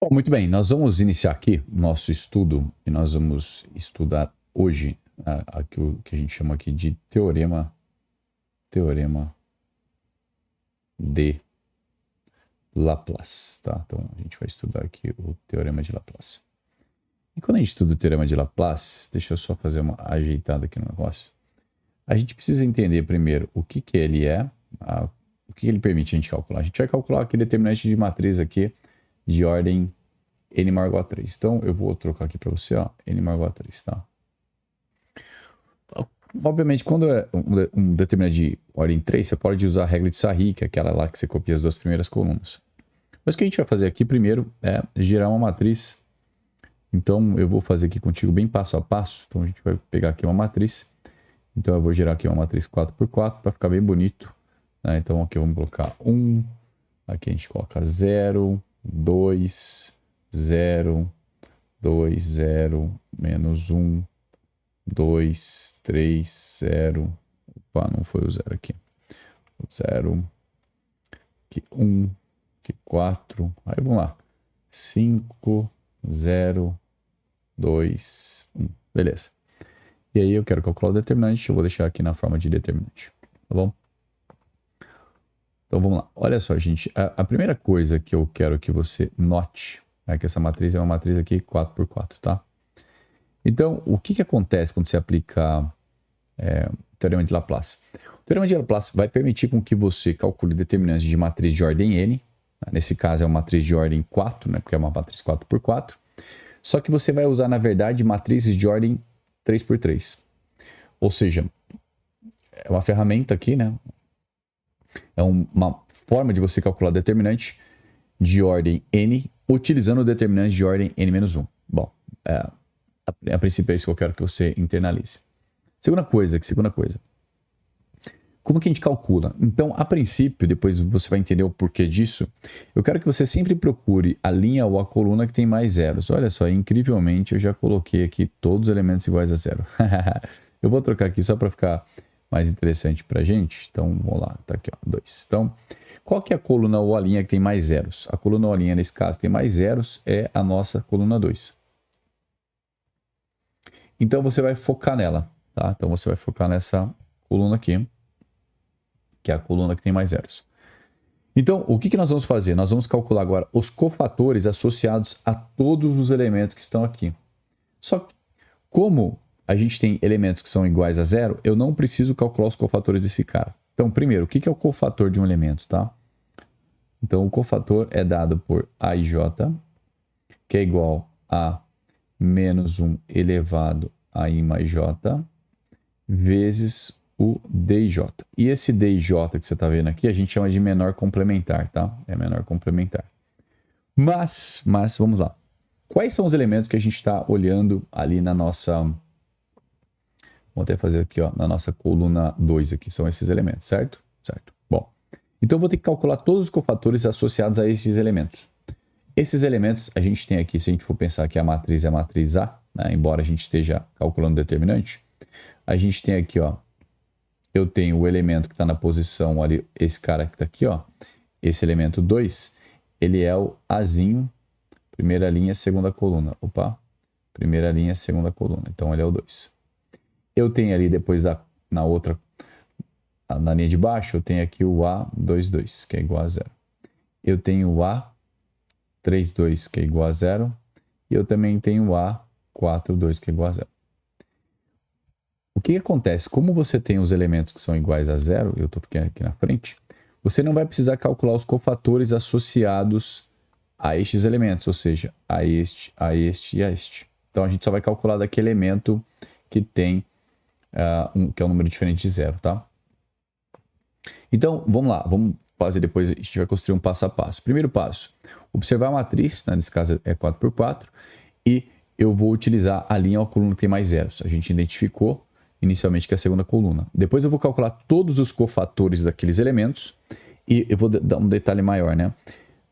Bom, muito bem, nós vamos iniciar aqui o nosso estudo e nós vamos estudar hoje aquilo que a gente chama aqui de teorema de Laplace, tá? Então a gente vai estudar aqui o teorema de Laplace. E quando a gente estuda o teorema de Laplace, deixa eu só fazer uma ajeitada aqui no negócio. A gente precisa entender primeiro o que ele é, o que ele permite a gente calcular. A gente vai calcular aqui determinante de matriz aqui de ordem n maior ou igual a 3. Então, eu vou trocar aqui para você, ó, n maior ou igual a 3, tá? Obviamente, quando é um determinante de ordem 3, você pode usar a regra de Sarri, que é aquela lá que você copia as duas primeiras colunas. Mas o que a gente vai fazer aqui primeiro é gerar uma matriz. Então, eu vou fazer aqui contigo bem passo a passo. Então, a gente vai pegar aqui uma matriz. Então, eu vou gerar aqui uma matriz 4x4 para ficar bem bonito. Né? Então, aqui vamos colocar 1. Aqui a gente coloca 0, 2, 0, 2, 0, menos 1, 2, 3, 0. Opa, não foi o 0 aqui. 0, aqui 1, aqui 4. Aí vamos lá. 5, 0, 2, 1. Beleza. E aí eu quero calcular o determinante. Eu vou deixar aqui na forma de determinante. Tá bom? Então vamos lá. Olha só, gente. A primeira coisa que eu quero que você note é que essa matriz é uma matriz aqui 4x4, tá? Então, o que acontece quando você aplica o teorema de Laplace? O teorema de Laplace vai permitir com que você calcule determinantes de matriz de ordem n. Nesse caso é uma matriz de ordem 4, né? Porque é uma matriz 4x4. Só que você vai usar, na verdade, matrizes de ordem 3x3. Ou seja, é uma ferramenta aqui, né? É uma forma de você calcular determinante de ordem n utilizando o determinante de ordem n-1. Bom, a princípio é isso que eu quero que você internalize. Segunda coisa. Como que a gente calcula? Então, a princípio, depois você vai entender o porquê disso, eu quero que você sempre procure a linha ou a coluna que tem mais zeros. Olha só, incrivelmente eu já coloquei aqui todos os elementos iguais a zero. Eu vou trocar aqui só para ficar mais interessante para a gente. Então, vamos lá, tá aqui, ó, 2. Então, qual que é a coluna ou a linha que tem mais zeros? A coluna ou a linha, nesse caso, tem mais zeros, é a nossa coluna 2. Então, você vai focar nela, tá? Então, você vai focar nessa coluna aqui, que é a coluna que tem mais zeros. Então, o que nós vamos fazer? Nós vamos calcular agora os cofatores associados a todos os elementos que estão aqui. Só que, como a gente tem elementos que são iguais a zero, eu não preciso calcular os cofatores desse cara. Então, primeiro, o que é o cofator de um elemento, tá? Então, o cofator é dado por AIJ, que é igual a menos 1 elevado a I mais J, vezes o DIJ. E esse DIJ que você está vendo aqui, a gente chama de menor complementar, tá? É menor complementar. Mas, vamos lá. Quais são os elementos que a gente está olhando ali na nossa... Vou até fazer aqui, ó, na nossa coluna 2 aqui, são esses elementos, certo? Certo. Bom, então eu vou ter que calcular todos os cofatores associados a esses elementos. Esses elementos, a gente tem aqui, se a gente for pensar que a matriz é a matriz A, né, embora a gente esteja calculando determinante, a gente tem aqui, ó, eu tenho o elemento que está na posição ali, esse cara que está aqui, ó, esse elemento 2, ele é o Azinho, primeira linha, segunda coluna. Opa, primeira linha, segunda coluna. Então, ele é o 2. Eu tenho ali depois na outra, na linha de baixo, eu tenho aqui o A22, que é igual a 0. Eu tenho o A32, que é igual a 0. E eu também tenho o A42, que é igual a 0. O que acontece? Como você tem os elementos que são iguais a 0, eu estou aqui na frente, você não vai precisar calcular os cofatores associados a estes elementos, ou seja, a este e a este. Então, a gente só vai calcular daquele elemento que tem que é um número diferente de 0, tá? Então, vamos lá. Vamos fazer depois, a gente vai construir um passo a passo. Primeiro passo, observar a matriz, né? Nesse caso é 4x4, e eu vou utilizar a linha ou a coluna que tem mais zeros. A gente identificou inicialmente que é a segunda coluna. Depois eu vou calcular todos os cofatores daqueles elementos, e eu vou dar um detalhe maior, né?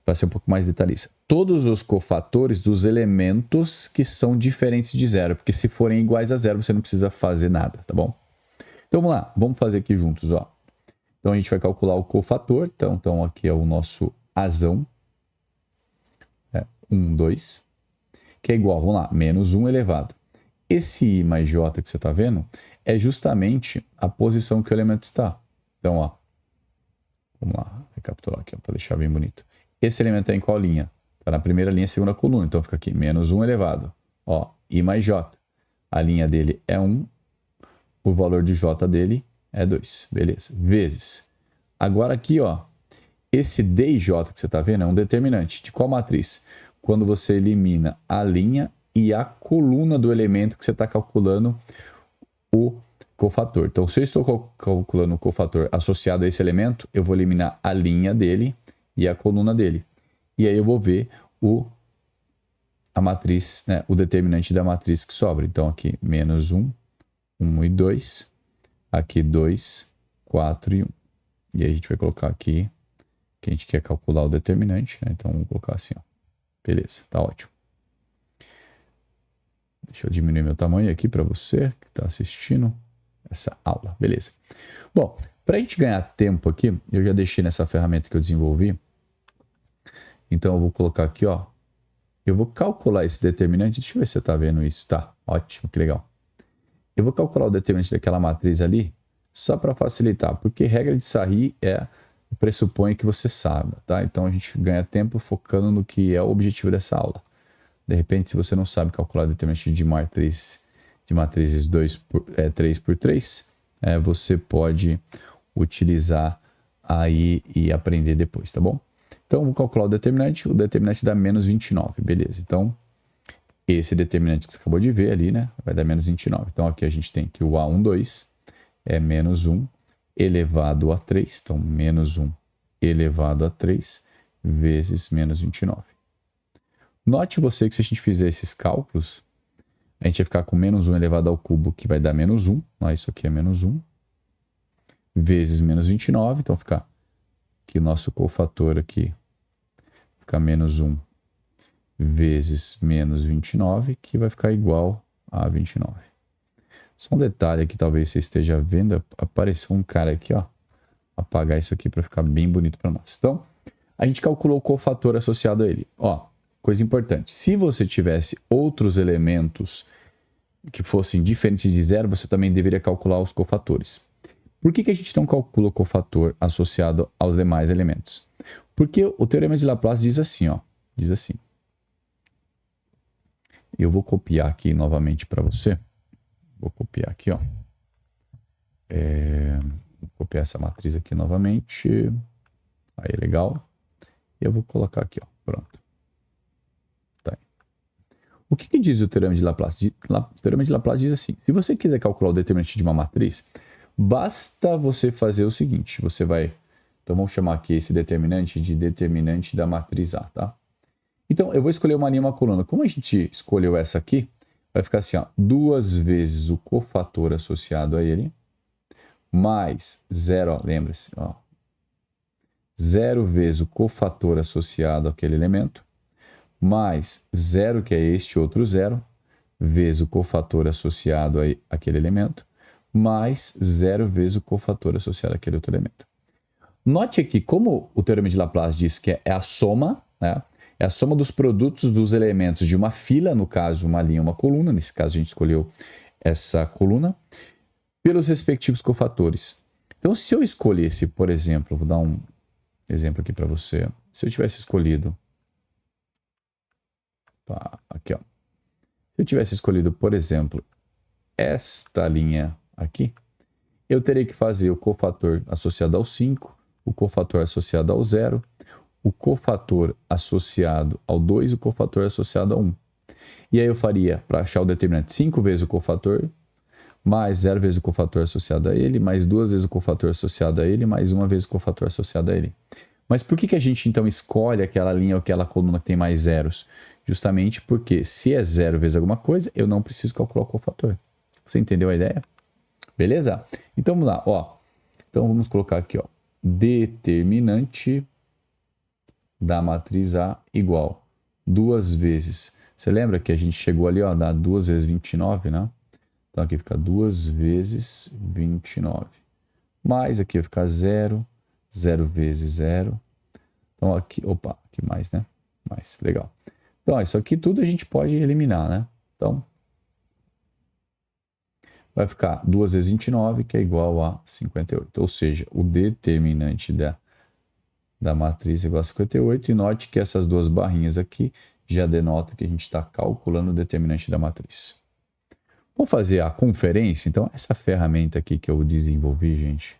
Para ser um pouco mais detalhista. Todos os cofatores dos elementos que são diferentes de zero, porque se forem iguais a zero, você não precisa fazer nada, tá bom? Então vamos lá, vamos fazer aqui juntos, ó. Então a gente vai calcular o cofator, então aqui é o nosso Azão. 1, 2, que é igual, vamos lá, menos 1 elevado. Esse I mais J que você está vendo é justamente a posição que o elemento está. Então, ó, vamos lá, recapitular aqui, para deixar bem bonito. Esse elemento está em qual linha? Está na primeira linha, segunda coluna. Então, fica aqui, menos 1 elevado. Ó, I mais J. A linha dele é 1, o valor de J dele é 2. Beleza. Vezes. Agora aqui, ó, esse D e J que você está vendo é um determinante. De qual matriz? Quando você elimina a linha e a coluna do elemento que você está calculando o cofator. Então, se eu estou calculando o cofator associado a esse elemento, eu vou eliminar a linha dele e a coluna dele. E aí eu vou ver a matriz, né, o determinante da matriz que sobra. Então, aqui, menos 1, 1 e 2. Aqui, 2, 4 e 1. E aí a gente vai colocar aqui que a gente quer calcular o determinante, né? Então, vamos colocar assim, ó. Beleza, tá ótimo. Deixa eu diminuir meu tamanho aqui para você que está assistindo essa aula. Beleza. Bom, para a gente ganhar tempo aqui, eu já deixei nessa ferramenta que eu desenvolvi. Então, eu vou colocar aqui, ó. Eu vou calcular esse determinante. Deixa eu ver se você está vendo isso. Tá, ótimo, que legal. Eu vou calcular o determinante daquela matriz ali, só para facilitar, porque regra de Sarri pressupõe que você saiba, tá? Então, a gente ganha tempo focando no que é o objetivo dessa aula. De repente, se você não sabe calcular o determinante de matrizes 3 por 3, você pode utilizar aí e aprender depois, tá bom? Então, vou calcular o determinante dá menos 29, beleza. Então, esse determinante que você acabou de ver ali, né, vai dar menos 29. Então, aqui a gente tem que o A12 é menos 1 elevado a 3, então, menos 1 elevado a 3 vezes menos 29. Note você que se a gente fizer esses cálculos, a gente vai ficar com menos 1 elevado ao cubo, que vai dar menos 1. Isso aqui é menos 1. Vezes menos 29. Então, fica aqui o nosso cofator aqui. Fica menos 1 vezes menos 29, que vai ficar igual a 29. Só um detalhe aqui, talvez você esteja vendo. Apareceu um cara aqui, ó. Apagar isso aqui para ficar bem bonito para nós. Então, a gente calculou o cofator associado a ele. Ó. Coisa importante, se você tivesse outros elementos que fossem diferentes de zero, você também deveria calcular os cofatores. Por que a gente não calcula o cofator associado aos demais elementos? Porque o teorema de Laplace diz assim, ó. Diz assim. Eu vou copiar aqui novamente para você. Vou copiar aqui, ó. Vou copiar essa matriz aqui novamente. Aí, legal. E eu vou colocar aqui, ó. Pronto. O que diz o teorema de Laplace? O teorema de Laplace diz assim, se você quiser calcular o determinante de uma matriz, basta você fazer o seguinte, você vai... Então, vamos chamar aqui esse determinante de determinante da matriz A, tá? Então, eu vou escolher uma linha e uma coluna. Como a gente escolheu essa aqui, vai ficar assim, ó, 2 vezes o cofator associado a ele, mais 0, ó, lembra-se, ó, 0 vezes o cofator associado àquele elemento, mais 0, que é este outro 0, vezes o cofator associado àquele elemento, mais 0 vezes o cofator associado àquele outro elemento. Note aqui, como o teorema de Laplace diz que é a soma, né? É a soma dos produtos dos elementos de uma fila, no caso, uma linha e uma coluna, nesse caso a gente escolheu essa coluna, pelos respectivos cofatores. Então, se eu escolhesse, por exemplo, vou dar um exemplo aqui para você, se eu tivesse escolhido aqui, ó. Se eu tivesse escolhido, por exemplo, esta linha aqui, eu teria que fazer o cofator associado ao 5, o cofator associado ao 0, o cofator associado ao 2 e o cofator associado a 1. E aí eu faria, para achar o determinante, 5 vezes o cofator, mais 0 vezes o cofator associado a ele, mais 2 vezes o cofator associado a ele, mais 1 vez o cofator associado a ele. Mas por que a gente então escolhe aquela linha ou aquela coluna que tem mais zeros? Justamente porque se é 0 vezes alguma coisa, eu não preciso calcular o cofator. Você entendeu a ideia? Beleza? Então vamos lá, ó. Então vamos colocar aqui, ó. Determinante da matriz A igual 2 vezes. Você lembra que a gente chegou ali, ó, dá 2 vezes 29, né? Então aqui fica 2 vezes 29. Mais aqui vai ficar 0, 0 vezes 0. Então aqui, opa, aqui mais, né? mais, legal. Então, isso aqui tudo a gente pode eliminar, né? Então, vai ficar 2 vezes 29, que é igual a 58. Ou seja, o determinante da matriz é igual a 58. E note que essas duas barrinhas aqui já denotam que a gente está calculando o determinante da matriz. Vamos fazer a conferência? Então, essa ferramenta aqui que eu desenvolvi, gente.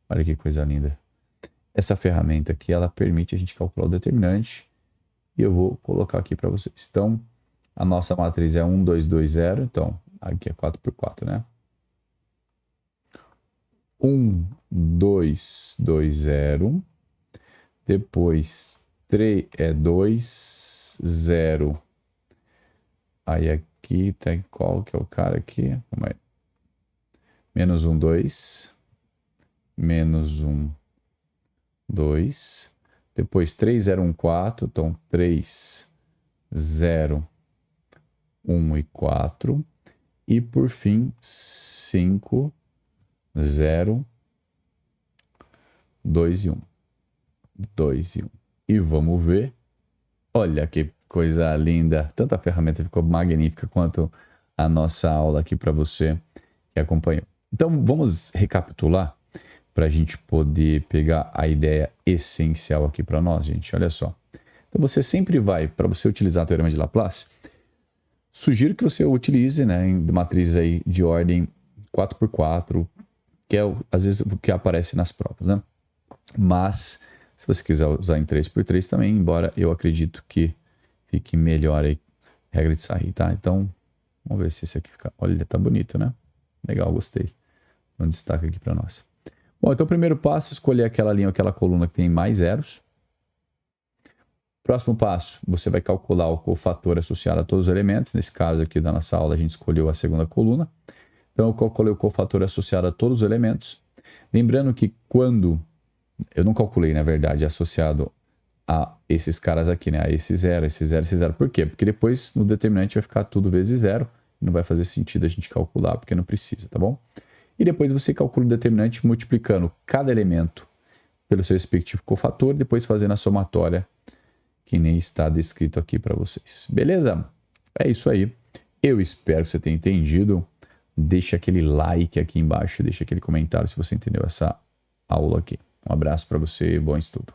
Olha que coisa linda. Essa ferramenta aqui, ela permite a gente calcular o determinante. E eu vou colocar aqui para vocês. Então, a nossa matriz é 1, 2, 2, 0. Então, aqui é 4 por 4, né? 1, 2, 2, 0. Depois, 3 é 2, 0. Aí aqui tem qual que é o cara aqui? Calma aí. Menos 1, 2. Menos 1, 2. Depois 3, 0, 1, 4. Então 3, 0, 1 e 4. E por fim 5, 0, 2 e 1. 2 e 1. E vamos ver. Olha que coisa linda. Tanto a ferramenta ficou magnífica quanto a nossa aula aqui para você que acompanhou. Então vamos recapitular para a gente poder pegar a ideia essencial aqui para nós, gente. Olha só. Então você sempre vai, para você utilizar o teorema de Laplace, sugiro que você utilize, né, em matrizes aí de ordem 4x4, que é às vezes o que aparece nas provas, né? Mas se você quiser usar em 3x3 também, embora eu acredito que fique melhor aí, regra de sair, tá? Então, vamos ver se esse aqui fica... Olha, tá bonito, né? Legal, gostei. Um destaque aqui para nós. Bom, então o primeiro passo é escolher aquela linha, aquela coluna que tem mais zeros. Próximo passo, você vai calcular o cofator associado a todos os elementos. Nesse caso aqui da nossa aula, a gente escolheu a segunda coluna. Então, eu calculei o cofator associado a todos os elementos. Lembrando que quando... Eu não calculei, na verdade, associado a esses caras aqui, né? A esse 0, esse 0, esse 0. Por quê? Porque depois no determinante vai ficar tudo vezes 0. E não vai fazer sentido a gente calcular, porque não precisa, tá bom? E depois você calcula o determinante multiplicando cada elemento pelo seu respectivo cofator, depois fazendo a somatória, que nem está descrito aqui para vocês. Beleza? É isso aí. Eu espero que você tenha entendido. Deixa aquele like aqui embaixo, deixa aquele comentário se você entendeu essa aula aqui. Um abraço para você e bom estudo.